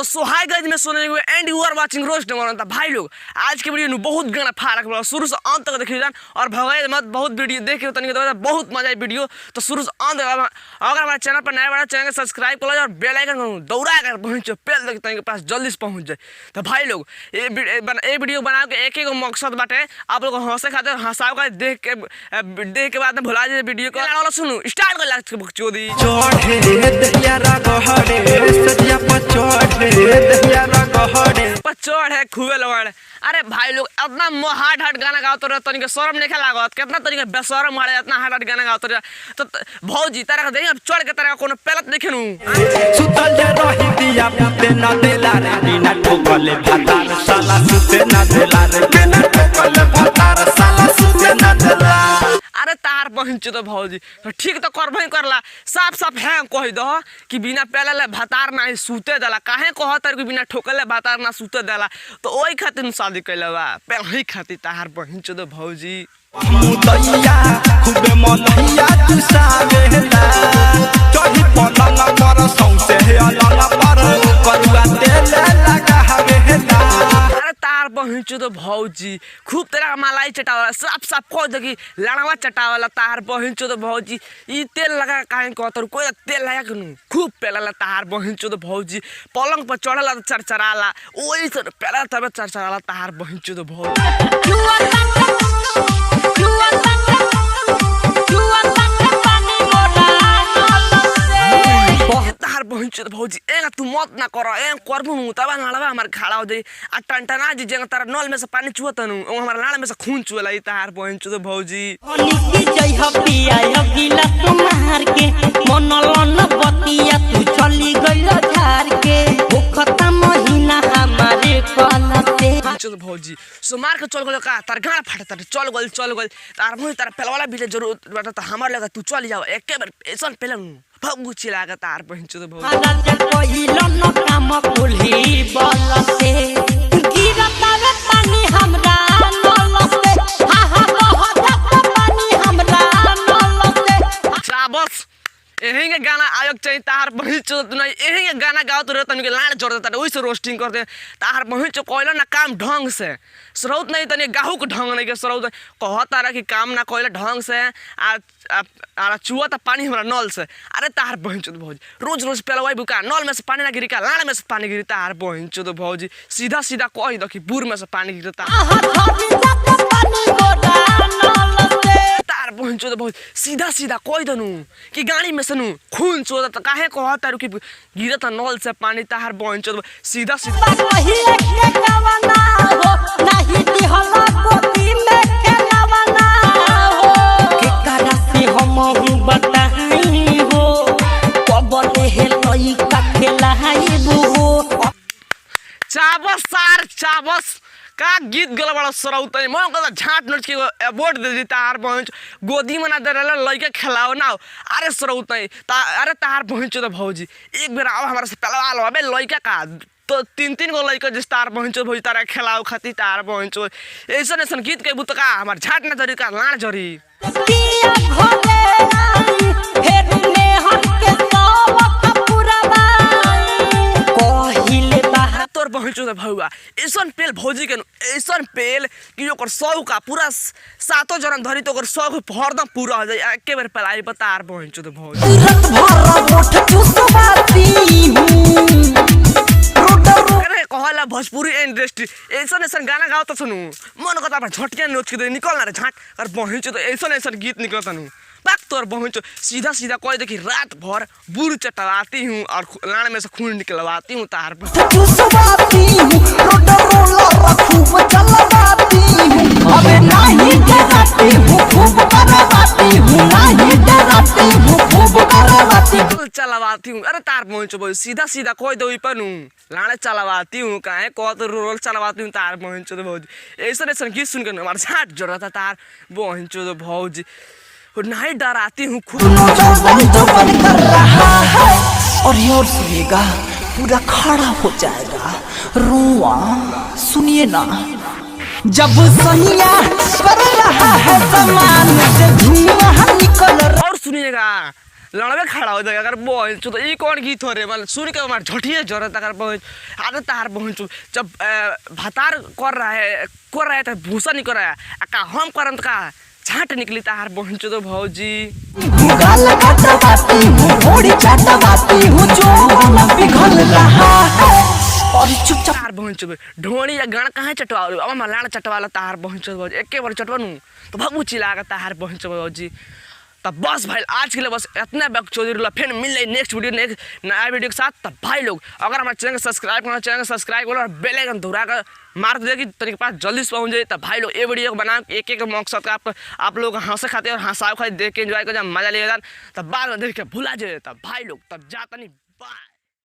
तो सोहाय गज में सुने and you are watching roast था भाई लोग। आज के वीडियो में बहुत गाना फारक बोला, शुरू से अंत तक देखिए जान और भगाए मत। बहुत वीडियो देखे तनिक तो बहुत मजा आई वीडियो, तो शुरू से अंत तक। अगर हमारे चैनल पर नया बड़ा चैनल को सब्सक्राइब कर लो और बेल आइकन दौड़ा कर पहुंचो पेल तक तनिक पास जल्दी से पहुंच जाए। तो भाई लोग ये वीडियो बना के एक मकसद बाटे आप लोग हंसे खाते हंसाओ का देख के बाद में भुला जाए वीडियो को। सुनो स्टार्ट कर लास्ट बकचोदी चढ़ है खूबे लोग। अरे भाई लोग इतना हार्ड हार्ड गाना गाओ तो तनिक शर्म नहीं लागत, कितना तनिक बेशरम मारे इतना हार्ड हार्ड गाना गाओ तो भौजी तरह देख अब चढ़ के तरह कोनो पेलत देखे नु सुतल रही दिया पुते ना देला रे बिना ठोकले भातार साला सुते ना देला रे बिना ठोकले भातार साला सुते ना देला। अरे तार बहन तो भौजी तो ठीक तो करबे करला, साफ साफ है कह दो कि बिना पेलले भातार ना सूते देला। काहे कहतर कि बिना ठोकले भातार ना सूते देला, तो ओई खातिर शादी कैले बा पहले खातिर तार बहन तो भौजी मुदैया खूबे मनैया तू सावेला चढ़ी पलंग पर सौसे है अलग पर करुआ तेल लगा हवेला। अरे तार बहन तो भौजी खूब तेरा मलाई चटावला, साफ साफ कह दो कि लड़वा चटावला तार बहन तो भौजी। ई तेल लगा काहे कहतर कोई तेल लगा कनु खूब पेलला तार बहन तो भौजी। पलंग पर चढ़ला तो चरचराला, ओई से पेला तब चरचराला तार बहन तो भौजी। तार बहन तो भौजी एंगा तू मत ना करो एंग करबू तब नालवा हमार खड़ा हो जाई आ टंटना जी जेंगा तारा नल में से पानी चुवतनु ओ हमार नाल में से खून चुवला। ई तार बहन तो भौजी निकी जई हपिया हगिला तुम्हार के मनलन बतिया तू चली गइल झार के भूखता महीना हमारे कलते चल भौजी सोमार के चल गल का तार गाना फाटता चल गल तार मुई तार पेलवाला भी जरूरत बाटा त हमार लगा तू चल जाओ एके बार ऐसन पेलन भगु चिलागा तार बहन तो भौजी। राजा कहिलो न काम कुल्ही बलते गिरता रे पानी हमरा नलते हा हा बहत पानी हमरा नलते। शाबाश यही के गाना आयोग चाहिए तार बहन चो नहीं यही के गाना गाओ तो तनिक लाड़ जोड़ देता वही से रोस्टिंग कर दे तार बहन चो कोइला ना काम ढंग से स्रोत नहीं तनी गाहू के ढंग नहीं के स्रोत कह तारा कि काम ना कोइला ढंग से आ चुआ त पानी हमरा नल से। अरे तार बहन चो भौजी रोज रोज पेलवाई बुका नल में से पानी ना गिरी का लाड़ में से पानी गिरी तार बहन चो भौजी सीधा सीधा कह दो कि बुर में से पानी गिरता तार बहन चो बहुत सीधा सीधा कह दनु कि गाड़ी में से नु खून चोदा त काहे कहता कि गिरता नल से पानी तार बहन चो सीधा सीधा चाबस सार चाबस का गीत गला बड़ा सरौत है मैं कहता झाट नोच के अवार्ड दे दी तार बहन गोदी में ना दे रहा लड़के खिलाओ ना। अरे सरौत है अरे तार बहन चो भौजी एक बेर आओ हमारे से पहलवा लो अबे लड़का का तो तीन गो लड़का जिस तार बहन चो भौजी तारा खिलाओ खाती तार बहन चो ऐसा ऐसा गीत के बुत का हमार झाट ना जरी का लाड़ जरी बहन चो भौआ ऐसन पेल भौजी के ऐसन पेल कि ओकर सौ का पूरा सातों जन्म धरी तो ओकर सौ हरदम पूरा हो जाए एके बार पलाई बतार बहन चो भौजी। अरे कहला भोजपुरी इंडस्ट्री ऐसन ऐसन गाना गाओ तो सुनू मन कहता अपन झटकिया नोच के दे निकल ना रे झाट और बहन चो तो ऐसन ऐसन गीत निकलता नु बाक तोर बहन चो सीधा सीधा कह दे कि रात भर बुर चटवाती हूँ और लाड़ में से खून निकलवाती हूँ तार चलावाती हूँ। अरे तार बहन चो सीधा सीधा कह दो पनु लाड़े चलावाती हूँ काहे कह तो रोल चलावाती हूँ तार बहन चो भौजी ऐसा ऐसा गीत सुन के हमारे झाट जोड़ा था तार बहन चो भौजी नहीं डराती हूँ खूब कर रहा है और ये और सुनिएगा पूरा खड़ा हो जाएगा रुआ सुनिए ना जब सैया कर रहा है सामान से धुआं निकल और सुनिएगा लड़वे खड़ा हो जाएगा अगर बहन चो तो ये कौन गीत हो रे मतलब सुन के हमारे झटिए जरूरत अगर बहन आधा तार बहन चो जब भतार कर रहा है तो भूसा नहीं कर रहा है का हम करम तो का झाट निकली तार बहन चो तो भौजी गाल कटवाती हूँ घोड़ी चटवाती हूँ जो मन पिघल रहा है और चुपचाप तार बहन चो ढोणी या गाना कहाँ चटवा अब मलाना चटवाला तार बहन चो भौजी एक बार चटवानू तो भगू चिल्लागा तार बहन चो भौजी तब बस भाई आज के लिए बस इतना बकचोदी फिर मिल रही नेक्स्ट वीडियो नेक्स्ट नया वीडियो के साथ। तब भाई लोग अगर हमारे चैनल को सब्सक्राइब करना चैनल को सब्सक्राइब करो और बेल आइकन दौड़ा कर मार दे कि तेरे पास जल्दी से पहुंच जाए। तब भाई लोग ये वीडियो को बना एक एक मकसद का आप लोग हंसे खाते और हंसाओ खाते देख के एंजॉय कर मजा लेगा तब बाद में देख के भुला जाए। तब भाई लोग तब जाता नहीं बाय।